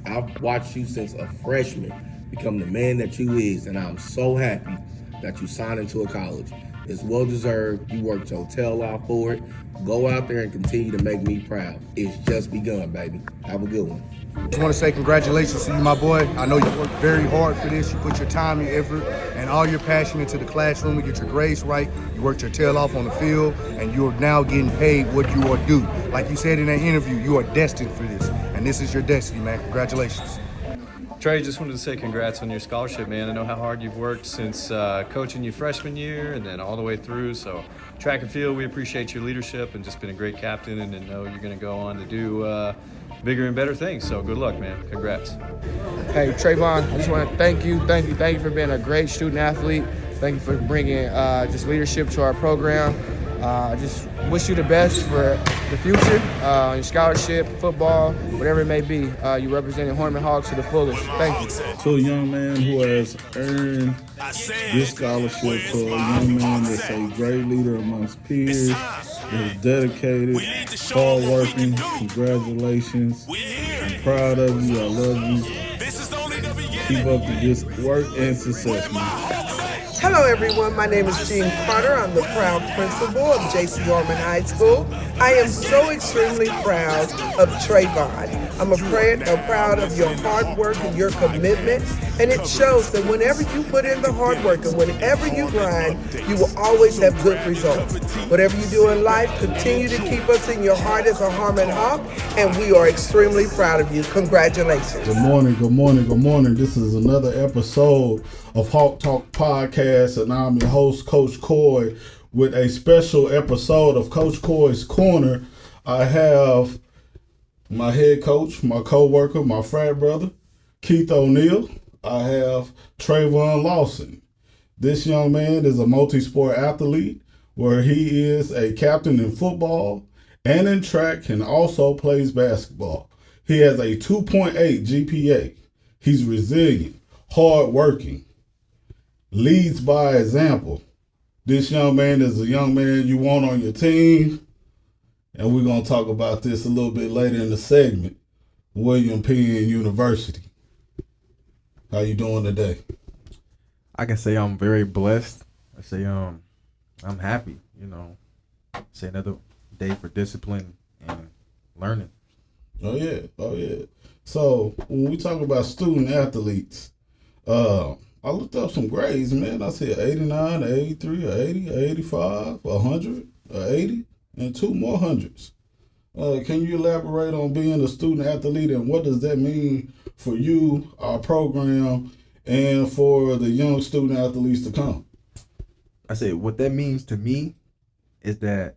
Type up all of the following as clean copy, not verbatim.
I've watched you since a freshman become the man that you is, and I'm so happy that you signed into a college. It's well deserved. You worked your tail off for it. Go out there and continue to make me proud. It's just begun, baby. Have a good one. Just want to say congratulations to you, my boy. I know you worked very hard for this. You put your time, your effort, and all your passion into the classroom to get your grades right. You worked your tail off on the field, and you are now getting paid what you are due. Like you said in that interview, you are destined for this, and this is your destiny, man. Congratulations. Trey, just wanted to say congrats on your scholarship, man. I know how hard you've worked since coaching you freshman year and then all the way through. So, track and field, we appreciate your leadership and just been a great captain, and know you're going to go on to do bigger and better things. So, good luck, man. Congrats. Hey, Trevon, I just want to thank you for being a great student athlete. Thank you for bringing just leadership to our program. I just wish you the best for the future, your scholarship, football, whatever it may be. You representing Harmon Hawks to the fullest. Thank you. To a young man who has earned this scholarship, to a young man that's a great leader amongst peers, is dedicated, hardworking. Congratulations. I'm proud of you. I love you. Keep up the good work and success, man. Hello, everyone. My name is Jean Carter. I'm the proud principal of J.C Harmon High School. I am so extremely proud of Trevon. I'm proud of your hard work and your commitment, and it shows that whenever you put in the hard work and whenever you grind, you will always have good results. Whatever you do in life, continue to keep us in your heart as a Harmon Hawk, and we are extremely proud of you. Congratulations. Good morning, good morning, good morning. This is another episode of Hawk Talk Podcast, and I'm your host, Coach Coy, with a special episode of Coach Coy's Corner. I have my head coach, my co-worker, my frat brother, Keith O'Neal. I have Trevon Lawson. This young man is a multi-sport athlete where he is a captain in football and in track and also plays basketball. He has a 2.8 GPA. He's resilient, hardworking, leads by example. This young man is a young man you want on your team, and we're going to talk about this a little bit later in the segment. William Penn University. How you doing today? I can say I'm very blessed. I say I'm happy, Say another day for discipline and learning. Oh yeah. So when we talk about student athletes, I looked up some grades, man. I said 89, 83, 80, 85, 100, 80, and two more hundreds. Can you elaborate on being a student athlete and what does that mean for you, our program, and for the young student athletes to come? I say what that means to me is that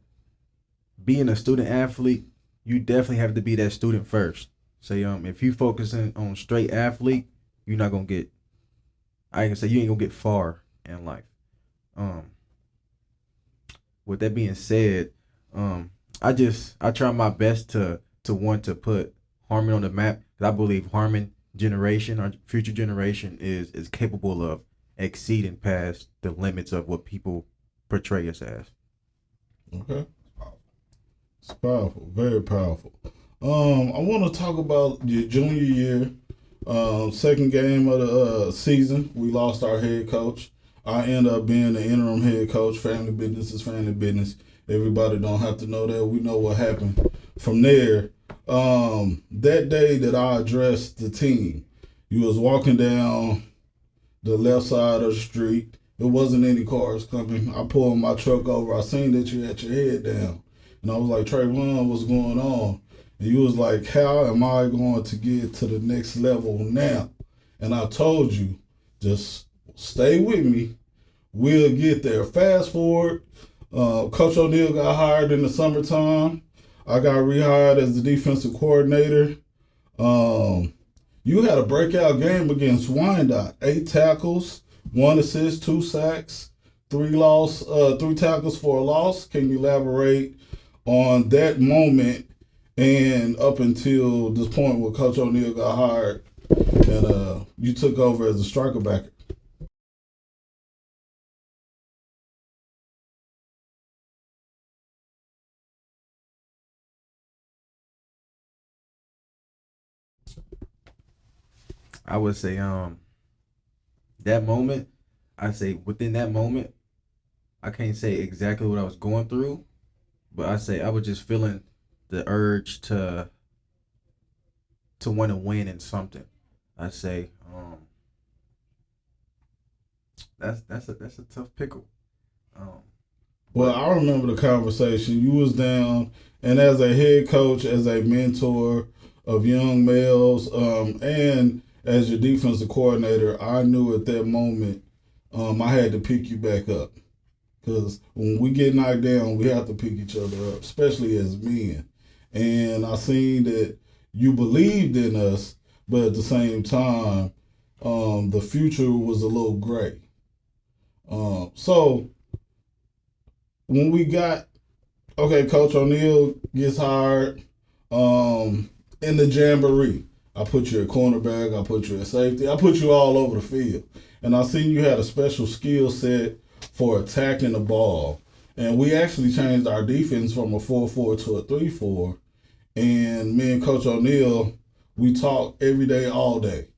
being a student athlete, you definitely have to be that student first. Say if you focusing on straight athlete, you're not gonna get. I can say you ain't gonna get far in life. With that being said, I try my best to want to put Harmon on the map, because I believe Harmon generation, our future generation, is capable of exceeding past the limits of what people portray us as. Okay. It's powerful, very powerful. I want to talk about your junior year. Second game of the season, we lost our head coach. I end up being the interim head coach. Family business is family business. Everybody don't have to know that. We know what happened from there. That day that I addressed the team, you was walking down the left side of the street. There wasn't any cars coming. I pulled my truck over. I seen that you had your head down. And I was like, Trevon, what's going on? And you was like, how am I going to get to the next level now? And I told you, just stay with me. We'll get there. Fast forward, Coach O'Neal got hired in the summertime. I got rehired as the defensive coordinator. You had a breakout game against Wyandotte. 8 tackles, 1 assist, 2 sacks, 3 tackles for a loss. Can you elaborate on that moment and up until this point where Coach O'Neal got hired and you took over as a striker backer? I would say that moment, I say within that moment, I can't say exactly what I was going through, but I say I was just feeling the urge to want to win in something. I say that's a tough pickle. Um, Well, I remember the conversation. You was down, and as a head coach, as a mentor of young males, and as your defensive coordinator, I knew at that moment I had to pick you back up. Because when we get knocked down, we have to pick each other up, especially as men. And I seen that you believed in us, but at the same time, the future was a little gray. So when we got, okay, Coach O'Neal gets hired in the jamboree. I put you at cornerback, I put you at safety, I put you all over the field. And I seen you had a special skill set for attacking the ball. And we actually changed our defense from a 4-4 to a 3-4. And me and Coach O'Neal, we talk every day, all day.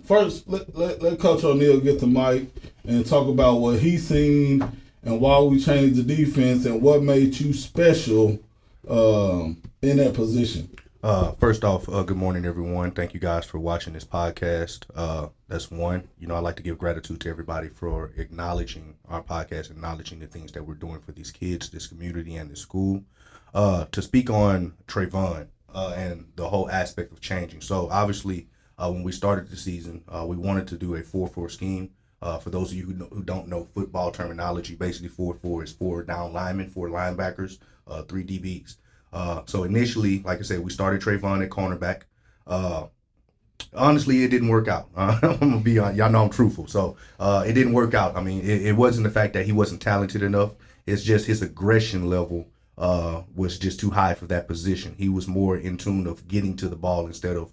First, let Coach O'Neal get the mic and talk about what he's seen and why we changed the defense and what made you special in that position. First off, good morning, everyone. Thank you guys for watching this podcast. That's one. I'd like to give gratitude to everybody for acknowledging our podcast, acknowledging the things that we're doing for these kids, this community, and this school. To speak on Trevon and the whole aspect of changing. So obviously, when we started the season, we wanted to do a 4-4 scheme. For those of you who don't know football terminology, basically 4-4 is 4 down linemen, 4 linebackers, 3 DBs. So initially, like I said, we started Trevon at cornerback. Honestly, it didn't work out. I'm gonna be on. Y'all know I'm truthful, so it didn't work out. I mean, it wasn't the fact that he wasn't talented enough. It's just his aggression level was just too high for that position. He was more in tune of getting to the ball instead of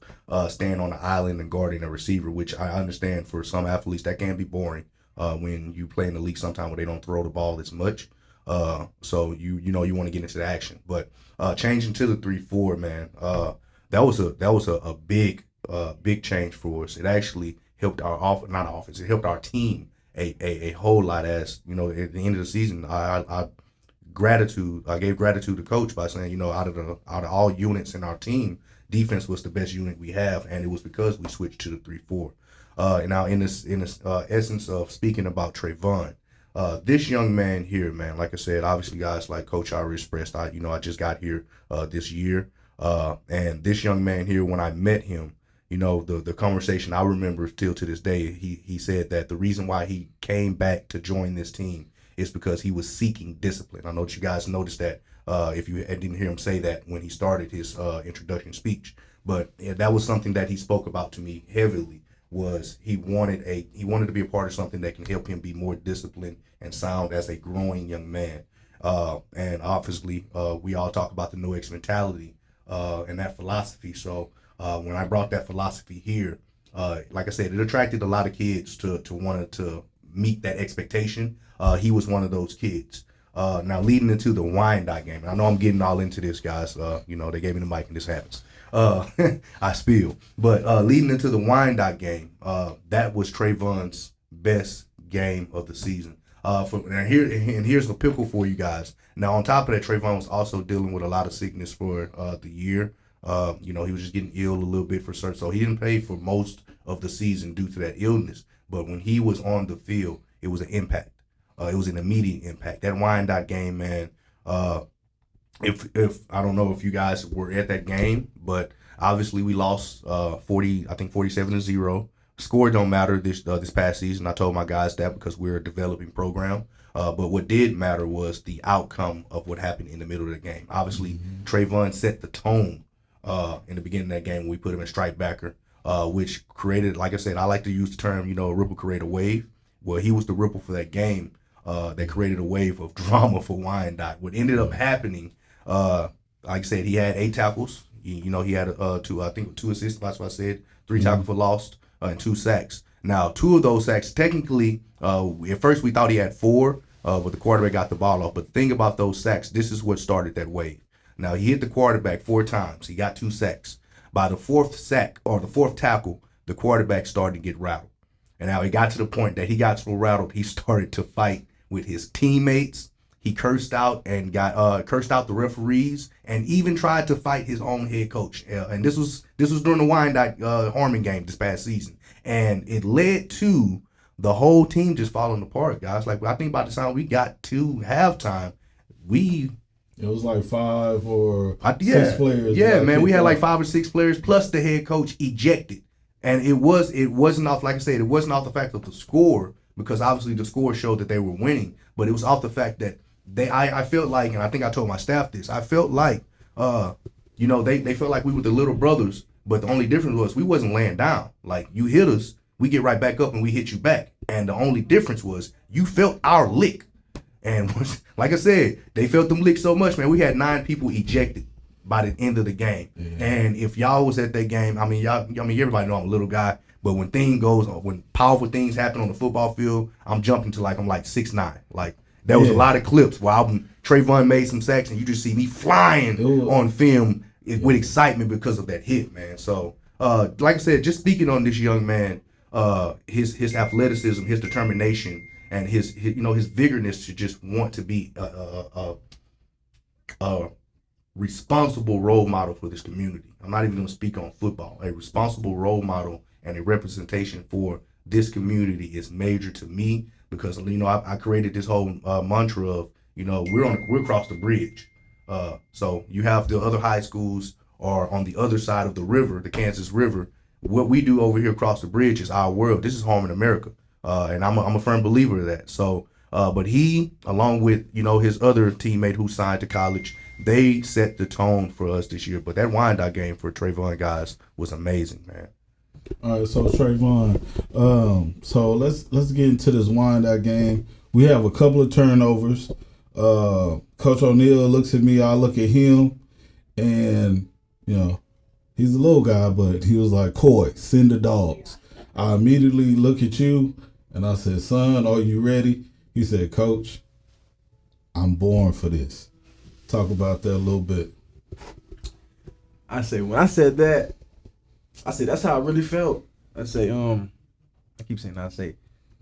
staying on the island and guarding a receiver, which I understand for some athletes that can be boring when you play in the league sometime where they don't throw the ball as much. So you want to get into the action, but changing to the 3-4, man, that was a big change for us. It actually helped our not offense. It helped our team a whole lot. As at the end of the season, I gave gratitude to coach by saying, out of all units in our team, defense was the best unit we have, and it was because we switched to the 3-4. And now in this essence of speaking about Trevon. This young man here, man, like I said, obviously guys like Coach already expressed, I just got here this year. And this young man here, when I met him, the conversation I remember still to this day, he said that the reason why he came back to join this team is because he was seeking discipline. I know that you guys noticed that if you didn't hear him say that when he started his introduction speech, but that was something that he spoke about to me heavily. Was he wanted to be a part of something that can help him be more disciplined and sound as a growing young man. And obviously, we all talk about the no X mentality and that philosophy. So when I brought that philosophy here, like I said, it attracted a lot of kids to want to meet that expectation. He was one of those kids. Now leading into the Wyandotte game, and I know I'm getting all into this, guys. They gave me the mic and this happens. I spill. But leading into the Wyandotte game, that was Trevon's best game of the season. Here's the pickle for you guys. Now, on top of that, Trevon was also dealing with a lot of sickness for the year. He was just getting ill a little bit for certain, so he didn't play for most of the season due to that illness. But when he was on the field, it was an impact. It was an immediate impact. That Wyandotte game, man. If I don't know if you guys were at that game, but obviously we lost 47-0. Score don't matter this past season. I told my guys that because we're a developing program. But what did matter was the outcome of what happened in the middle of the game. Obviously, Trevon set the tone in the beginning of that game when we put him in strike backer, which created, like I said, I like to use the term, a ripple create a wave. Well, he was the ripple for that game that created a wave of drama for Wyandotte. What ended up happening, like I said, he had 8 tackles. He had two assists. That's what I said. 3 tackles for lost and 2 sacks. Now, 2 of those sacks, technically, at first we thought he had 4, but the quarterback got the ball off. But the thing about those sacks, this is what started that wave. Now, he hit the quarterback 4 times. He got 2 sacks. By the 4th sack or the 4th tackle, the quarterback started to get rattled. And now it got to the point that he got so rattled, he started to fight with his teammates. He cursed out and cursed out the referees, and even tried to fight his own head coach. And this was during the Wyandotte Harmon game this past season, and it led to the whole team just falling apart, guys. Like, I think by the time we got to halftime, it was like 5 or 6 players. Yeah, man, we had like 5 or 6 players plus the head coach ejected, and it wasn't off, like I said, it wasn't off the fact of the score, because obviously the score showed that they were winning, but it was off the fact that I felt like, and I think I told my staff this, I felt like, they felt like we were the little brothers, but the only difference was we wasn't laying down. Like, you hit us, we get right back up and we hit you back. And the only difference was you felt our lick. And like I said, they felt them licks so much, man. We had 9 people ejected by the end of the game. Yeah. And if y'all was at that game, everybody know I'm a little guy, but when powerful things happen on the football field, I'm jumping to I'm 6'9". Like, there was a lot of clips where Trevon made some sacks, and you just see me flying on film with excitement because of that hit, man. So, like I said, just speaking on this young man, his athleticism, his determination, and his vigorness to just want to be a responsible role model for this community. I'm not even going to speak on football. A responsible role model and a representation for this community is major to me, because I created this whole mantra of we're across the bridge. So you have the other high schools are on the other side of the river, the Kansas River. What we do over here across the bridge is our world. This is home in America, and I'm a firm believer of that. So, but he, along with his other teammate who signed to college, they set the tone for us this year. But that Wyandotte game for Trevon, guys, was amazing, man. All right, so Trevon, so let's get into this Wyandotte game. We have a couple of turnovers. Coach O'Neal looks at me, I look at him, and he's a little guy, but he was like, "Coy, send the dogs." I immediately look at you, and I said, "Son, are you ready?" He said, "Coach, I'm born for this." Talk about that a little bit. I say, when I said that, I said, that's how I really felt. I say, I keep saying I say,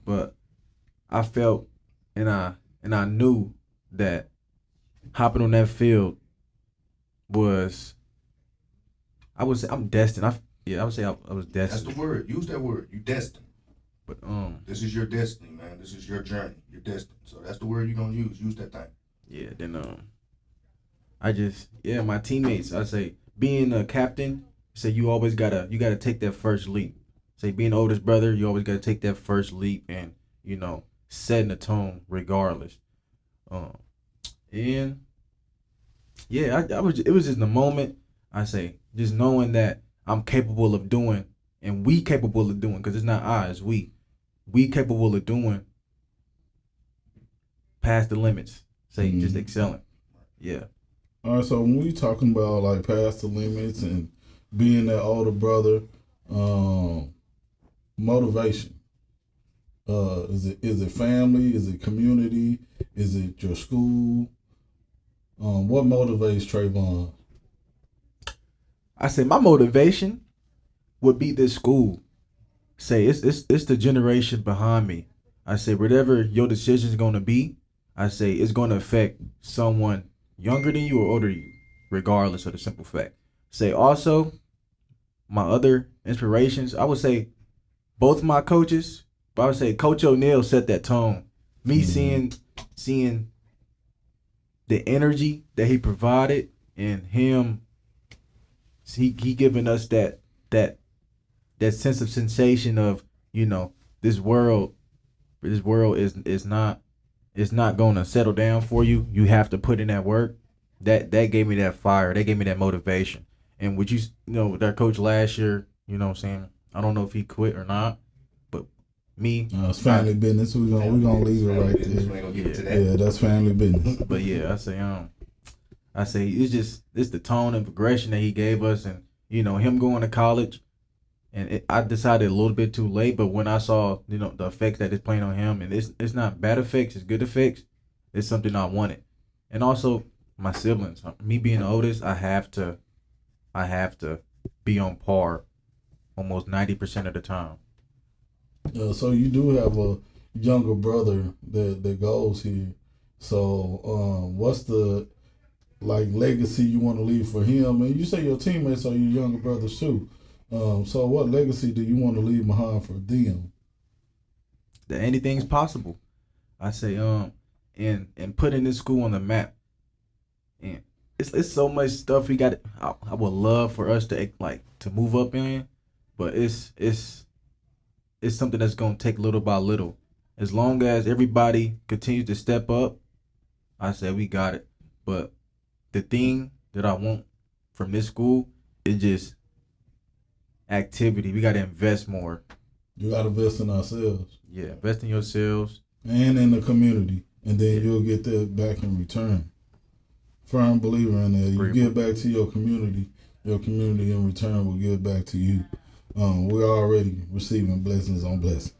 but I felt and I knew that hopping on that field was, I would say I'm destined. I would say I was destined. That's the word. Use that word. You destined. But this is your destiny, man. This is your journey. You're destined. So that's the word you're gonna use. Use that thing. Yeah. Then my teammates. I say, being a captain, say you always gotta take that first leap. Say, being the oldest brother, you always gotta take that first leap, and setting the tone regardless. And yeah, it was just the moment. I say, just knowing that I'm capable of doing, and we capable of doing, because it's not I, it's we capable of doing past the limits. Say, just excelling. Yeah. All right, so when we talking about like past the limits and being that older brother, motivation. Is it family? Is it community? Is it your school? What motivates Trevon? I say my motivation would be this school. Say it's the generation behind me. I say whatever your decision is gonna be, I say it's gonna affect someone younger than you or older than you, regardless of the simple fact. Say also, my other inspirations, I would say both my coaches, but I would say Coach O'Neal set that tone. Me seeing the energy that he provided, and him, he giving us that sense of sensation of, this world is not gonna settle down for you. You have to put in that work. That gave me that fire. That gave me that motivation. And with with our coach last year, what I'm saying, I don't know if he quit or not, but me, it's family business. We're gonna leave it right there. Yeah, that's family business. But yeah, I say it's the tone and progression that he gave us, and him going to college. And I decided a little bit too late, but when I saw the effects that it's playing on him, and it's not bad effects, it's good effects. It's something I wanted. And also my siblings, me being the oldest, I have to be on par almost 90% of the time. So you do have a younger brother that goes here. So what's the legacy you want to leave for him? And you say your teammates are your younger brothers too. So what legacy do you want to leave behind for them? That anything's possible. I say and putting this school on the map. And it's so much stuff we got. I would love for us to move up in, but it's something that's gonna take little by little. As long as everybody continues to step up, I say we got it. But the thing that I want from this school is just activity. We gotta invest more. You got to invest in ourselves. Yeah, invest in yourselves. And in the community. And then you'll get that back in return. Firm believer in that. You give back to your community in return will give back to you. We're already receiving blessings on blessings.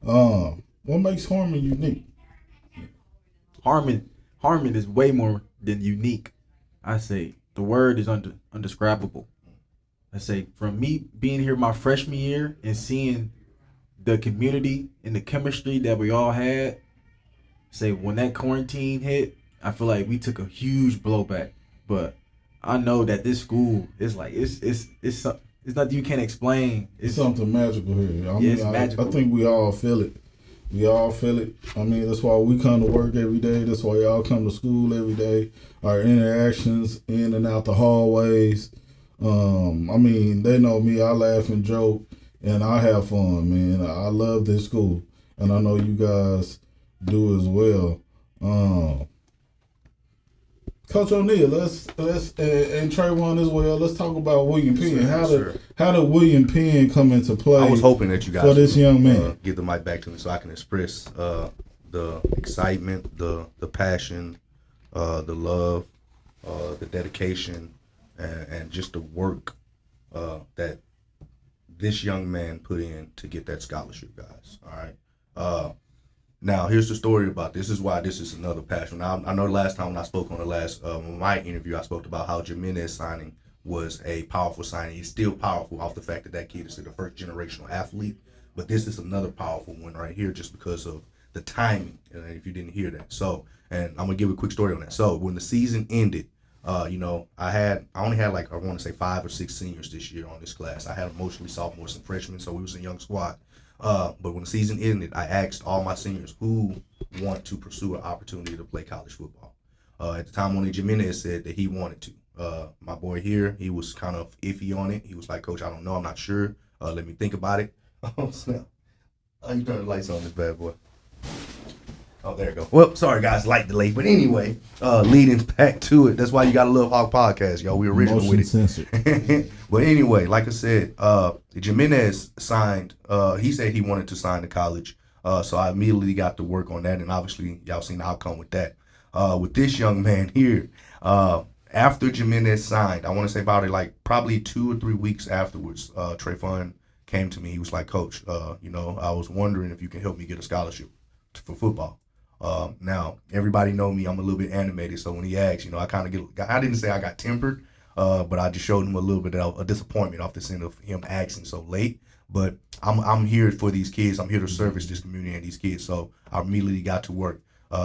What makes Harmon unique? Harmon is way more than unique. I say the word is undescribable. I say from me being here my freshman year and seeing the community and the chemistry that we all had, say when that quarantine hit, I feel like we took a huge blowback. But I know that this school is like it's nothing you can't explain. It's something magical here. It's magical. I think we all feel it. I mean, that's why we come to work every day. That's why y'all come to school every day. Our interactions in and out the hallways. I mean, they know me. I laugh and joke, and I have fun, man. I love this school, and I know you guys do as well. Coach O'Neal, let's and Trevon as well. Let's talk about William Penn. How did William Penn come into play? I was hoping that you guys for this young man give the mic back to me so I can express the excitement, the passion, the love, the dedication, and just the work that this young man put in to get that scholarship, guys. All right. Now, here's the story about this. This is why this is another passion. Now, I know the last time when I spoke on the last my interview, I spoke about how Jimenez signing was a powerful signing. It's still powerful off the fact that that kid is the first generational athlete. But this is another powerful one right here just because of the timing, if you didn't hear that. So, and I'm going to give a quick story on that. So, when the season ended, I only had I want to say 5 or 6 seniors this year on this class. I had mostly sophomores and freshmen, so we was a young squad. But when the season ended, I asked all my seniors who want to pursue an opportunity to play college football. At the time, only Jimenez said that he wanted to. My boy here, he was kind of iffy on it. He was like, Coach, I don't know. I'm not sure. Let me think about it. Oh, snap. Oh, you turn the lights on this bad boy. Oh, there you go. Well, sorry, guys, light delay. But anyway, leading back to it. That's why you got to love Hawk Podcast, y'all. We original with it. Censored. But anyway, like I said, Jimenez signed. He said he wanted to sign to college. So I immediately got to work on that. And obviously, y'all seen the outcome with that. With this young man here, after Jimenez signed, I want to say about it probably 2 or 3 weeks afterwards, Trevon came to me. He was like, Coach, I was wondering if you can help me get a scholarship for football. Now everybody know me. I'm a little bit animated, so when he asked, I kind of I didn't say I got tempered, but I just showed him a little bit of a disappointment off the scene of him asking so late. But I'm here for these kids. I'm here to service this community and these kids. So I immediately got to work.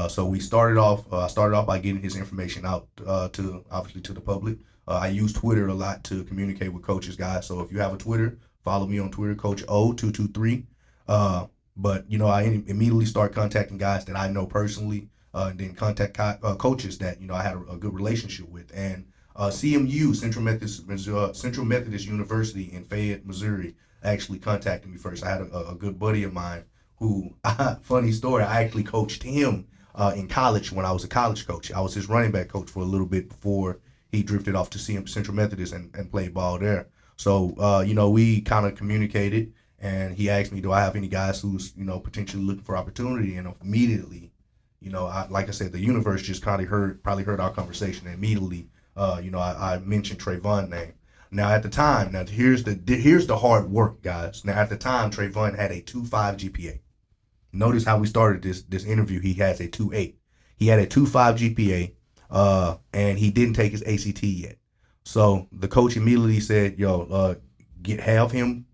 So we started off by getting his information out to the public. I use Twitter a lot to communicate with coaches, guys. So if you have a Twitter, follow me on Twitter, Coach O223. But I immediately start contacting guys that I know personally, and then contact coaches that I had a good relationship with. And CMU, Central Methodist University in Fayette, Missouri, actually contacted me first. I had a good buddy of mine who, funny story, I actually coached him in college when I was a college coach. I was his running back coach for a little bit before he drifted off to Central Methodist and played ball there. So we kind of communicated. And he asked me, do I have any guys who's, potentially looking for opportunity? And immediately, like I said, the universe just probably heard our conversation. And immediately, I mentioned Trevon's name. Now, at the time, here's the hard work, guys. Now, at the time, Trevon had a 2.5 GPA. Notice how we started this interview. He has a 2.8. He had a 2.5 GPA, and he didn't take his ACT yet. So the coach immediately said, have him,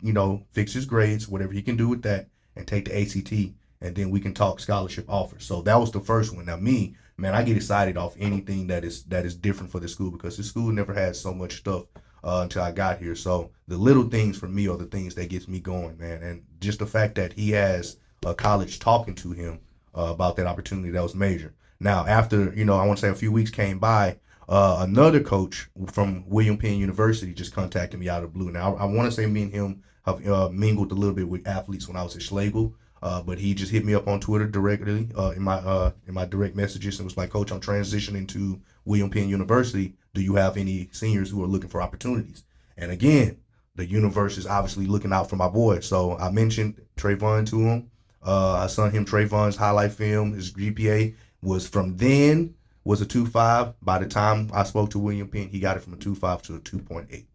fix his grades, whatever he can do with that, and take the ACT, and then we can talk scholarship offers. So that was the first one. Now me, man, I get excited off anything that is different for the school, because the school never had so much stuff until I got here. So the little things for me are the things that gets me going, man. And just the fact that he has a college talking to him about that opportunity, that was major. Now after, I want to say a few weeks came by, another coach from William Penn University just contacted me out of the blue. Now I want to say me and him have mingled a little bit with athletes when I was at Schlegel. But he just hit me up on Twitter directly in my direct messages and was like, Coach, I'm transitioning to William Penn University. Do you have any seniors who are looking for opportunities? And again, the universe is obviously looking out for my boy. So I mentioned Trevon to him. I sent him Trevon's highlight film. His GPA was from then was a 2.5. By the time I spoke to William Penn, he got it from a 2.5 to a 2.8.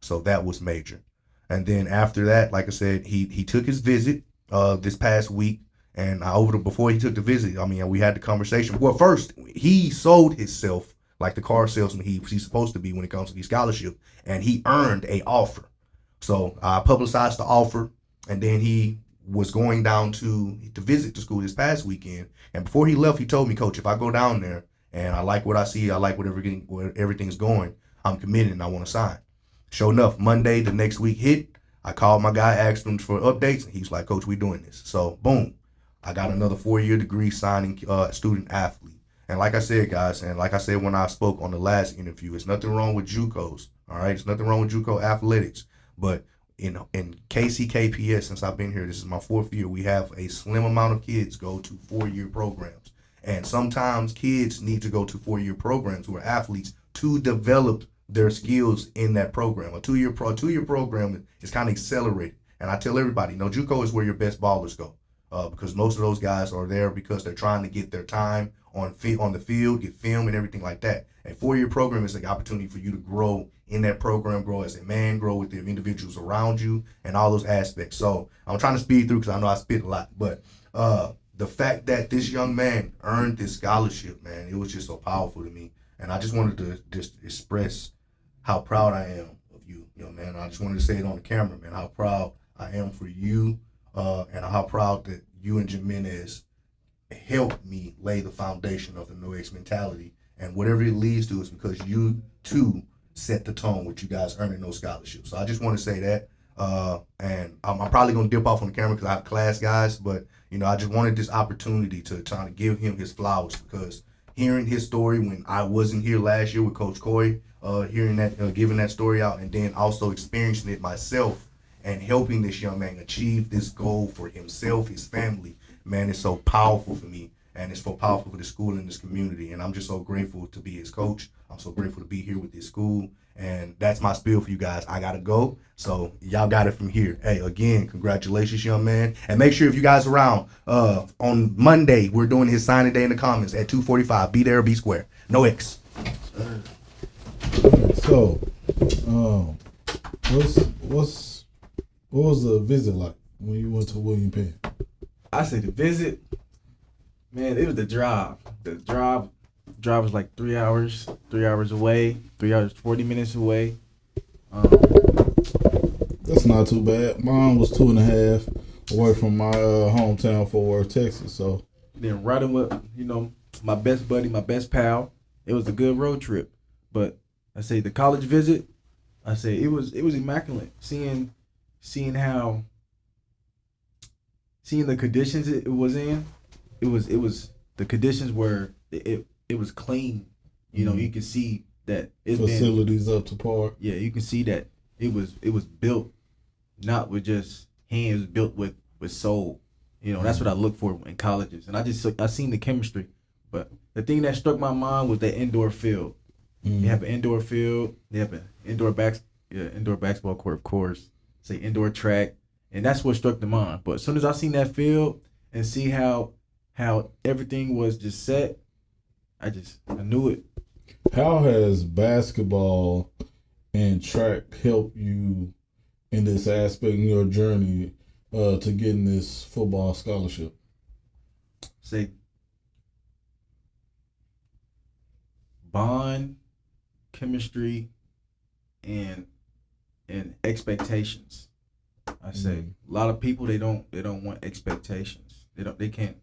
So that was major. And then after that, like I said, he took his visit this past week, and before he took the visit, we had the conversation. Well, first he sold himself like the car salesman he's supposed to be when it comes to these scholarships, and he earned a offer. So I publicized the offer, and then he was going down to visit the school this past weekend. And before he left, he told me, Coach, if I go down there and I like what I see, I like where everything's going, I'm committed and I want to sign. Sure enough, Monday the next week hit. I called my guy, asked him for updates, and he's like, Coach, we doing this. So boom, I got another 4-year degree signing student athlete. And like I said, guys, and like I said when I spoke on the last interview, it's nothing wrong with JUCOs, all right? It's nothing wrong with JUCO athletics. But in KCKPS, since I've been here, this is my 4th year, we have a slim amount of kids go to 4-year programs. And sometimes kids need to go to 4-year programs who are athletes to develop their skills in that program. A two-year program is kind of accelerated. And I tell everybody, JUCO is where your best ballers go, because most of those guys are there because they're trying to get their time on the field, get film and everything like that. A 4-year program is an opportunity for you to grow in that program, grow as a man, grow with the individuals around you, and all those aspects. So I'm trying to speed through because I know I spit a lot, but the fact that this young man earned this scholarship, man, it was just so powerful to me. And I just wanted to just express how proud I am of you, man. I just wanted to say it on the camera, man, how proud I am for you, and how proud that you and Jimenez helped me lay the foundation of the No X mentality. And whatever it leads to is because you, too, set the tone with you guys earning those scholarships. So I just want to say that. And I'm probably going to dip off on the camera because I have class, guys. But, I just wanted this opportunity to try to give him his flowers, because hearing his story when I wasn't here last year with Coach Coy, hearing that, giving that story out, and then also experiencing it myself and helping this young man achieve this goal for himself, his family, man, it's so powerful for me, and it's so powerful for the school and this community. And I'm just so grateful to be his coach. I'm so grateful to be here with this school. And that's my spiel for you guys. I got to go. So y'all got it from here. Hey, again, congratulations, young man. And make sure if you guys are around, on Monday, we're doing his signing day in the Commons at 2:45. Be there or be square. No X. So, what was the visit like when you went to William Penn? I say the visit, man, it was the drive. The drive was like 3 hours away, 3 hours, 40 minutes away. That's not too bad. Mine was 2.5 away from my hometown, Fort Worth, Texas. So then riding with, my best buddy, my best pal. It was a good road trip. But I say the college visit, I say it was immaculate. Seeing the conditions it was in, it was the conditions where it was clean. You can see that it's facilities up to par. Yeah, you can see that it was built not with just hands, built with soul. That's what I look for in colleges. And I seen the chemistry. But the thing that struck my mind was the indoor field. They have an indoor field. They have an indoor basketball court, of course. Say indoor track, and that's what struck the mind. But as soon as I seen that field and see how everything was just set, I knew it. How has basketball and track helped you in this aspect in your journey to getting this football scholarship? Say bond, chemistry, and and expectations. I say a lot of people they don't want expectations. They can't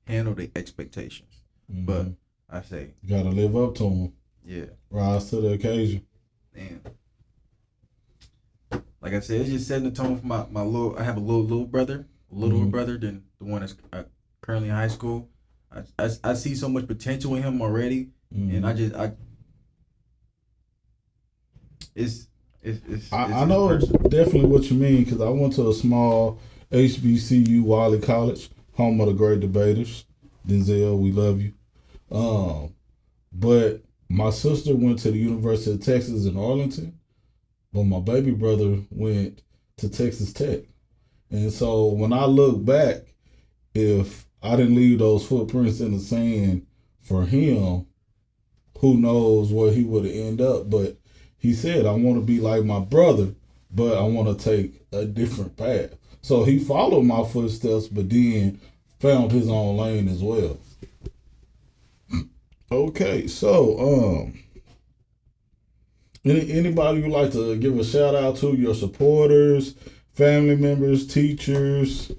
handle the expectations. But I say You gotta live up to them. yeah, Rise to the occasion. and like I said, it's just setting the tone for my little. I have a little brother, brother than the one that's currently in high school. I see so much potential in him already, and I know definitely what you mean because I went to a small HBCU, Wiley College, home of the great debaters. Denzel, we love you. But my sister went to the University of Texas in Arlington, but my baby brother went to Texas Tech. And so when I look back, if I didn't leave those footprints in the sand for him, who knows where he would have ended up. But he said, I want to be like my brother, but I want to take a different path. So he followed my footsteps, but then found his own lane as well. Okay, so anybody you like to give a shout out to, your supporters, family members, teachers?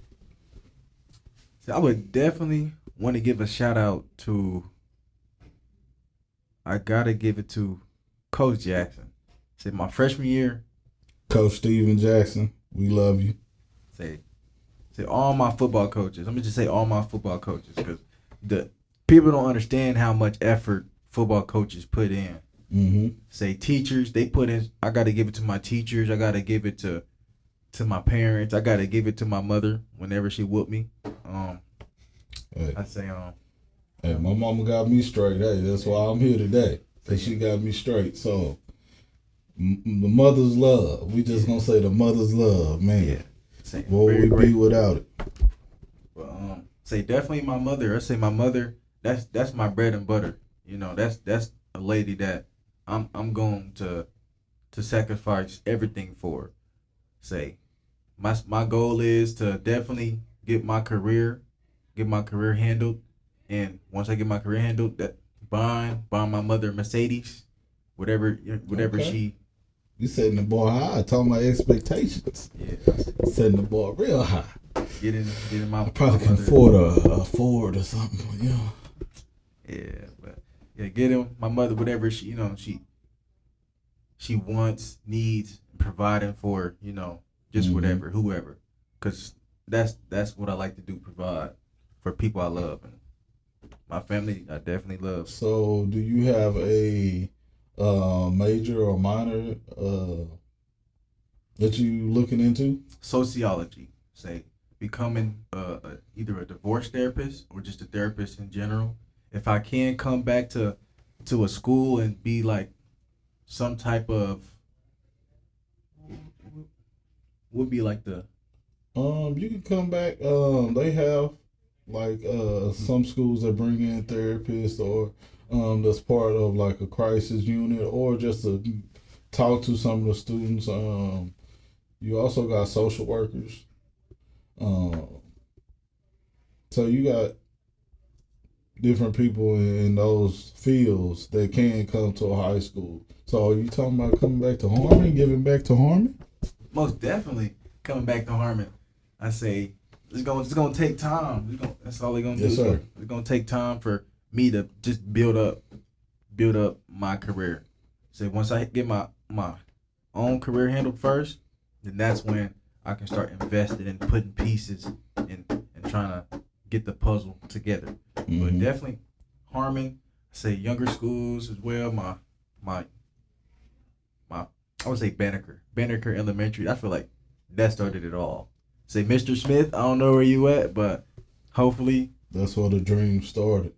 I would definitely want to give a shout out to. I gotta give it to Coach Jackson. Say my freshman year. Coach Steven Jackson, we love you. Say all my football coaches. Let me just say all my football coaches because the people don't understand how much effort football coaches put in. Mm-hmm. Say teachers, they put in. I gotta give it to my teachers. I gotta give it to my parents. I gotta give it to my mother whenever she whooped me. Hey. I say Hey, my mama got me straight. Hey, that's why I'm here today. So she got me straight. So the mother's love. We just gonna say the mother's love, man. Yeah. What would we be without it? Well, say definitely my mother. I say my mother. That's my bread and butter. You know, that's a lady that I'm going to sacrifice everything for. Say my goal is to definitely get my career handled, and once I get my career handled, that buy my mother a Mercedes, whatever Okay. she. You setting the bar high, talking about expectations. Yeah, Setting the bar real high. getting my. I probably my can mother- afford a Ford or something, you know. Yeah, but yeah, get him my mother whatever she wants, needs, providing for just whatever, whoever, because that's what I like to do, provide for people I love and my family. I definitely love. So, do you have a major or minor that you looking into? Sociology, say becoming either a divorce therapist or just a therapist in general. If I can come back to a school and be like some type of would be like the You can come back. They have like some schools that bring in therapists or that's part of like a crisis unit or just to talk to some of the students. You also got social workers. So you got different people in those fields that can come to a high school. So are you talking about coming back to Harmon, giving back to Harmon? most definitely coming back to Harmon. I say it's gonna take time. That's all they're gonna Yes, do. sir. It's gonna take time for me to just build up my career. So once I get my own career handled first, then that's when I can start investing and putting pieces and trying to get the puzzle together. Mm-hmm. But definitely Harmon, say younger schools as well. My I would say Banneker Elementary. I feel like that started it all. Say Mr. Smith, I don't know where you at, but hopefully That's where the dream started.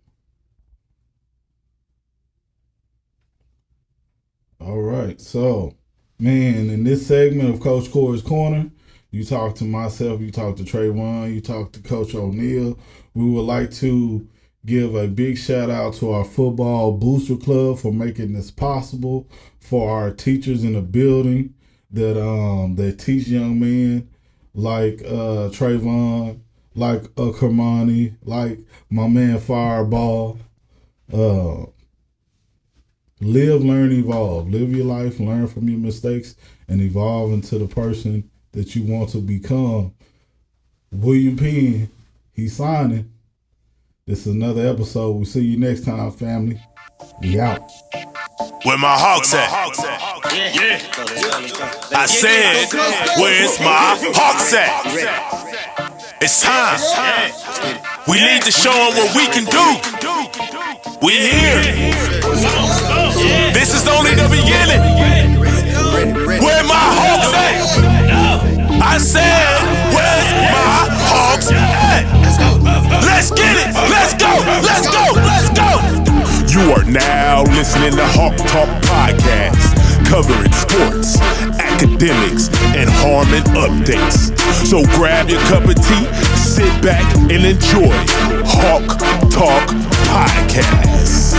All right. So, man, in this segment of Coach Coy's Corner, you talk to myself, you talk to Trevon, you talk to Coach O'Neal. We would like to give a big shout out to our football booster club for making this possible, for our teachers in the building that teach young men like Trevon, like Kermani, like my man Fireball. Live, learn, evolve. Live your life, learn from your mistakes, and evolve into the person that you want to become. William Penn, he's signing. This is another episode. We'll see you next time, family. We out. Where my Hawks at? I said, where's my Hawks at? It's time. We need to show them what we can do. We here. This is only the beginning. Where my Hawks at? I said, where's my Hawks at? Let's get it. Let's go. Let's go. Let's go. You are now listening to Hawk Talk Podcast, covering sports, academics, and Harmon updates. So grab your cup of tea, sit back, and enjoy Hawk Talk Podcast.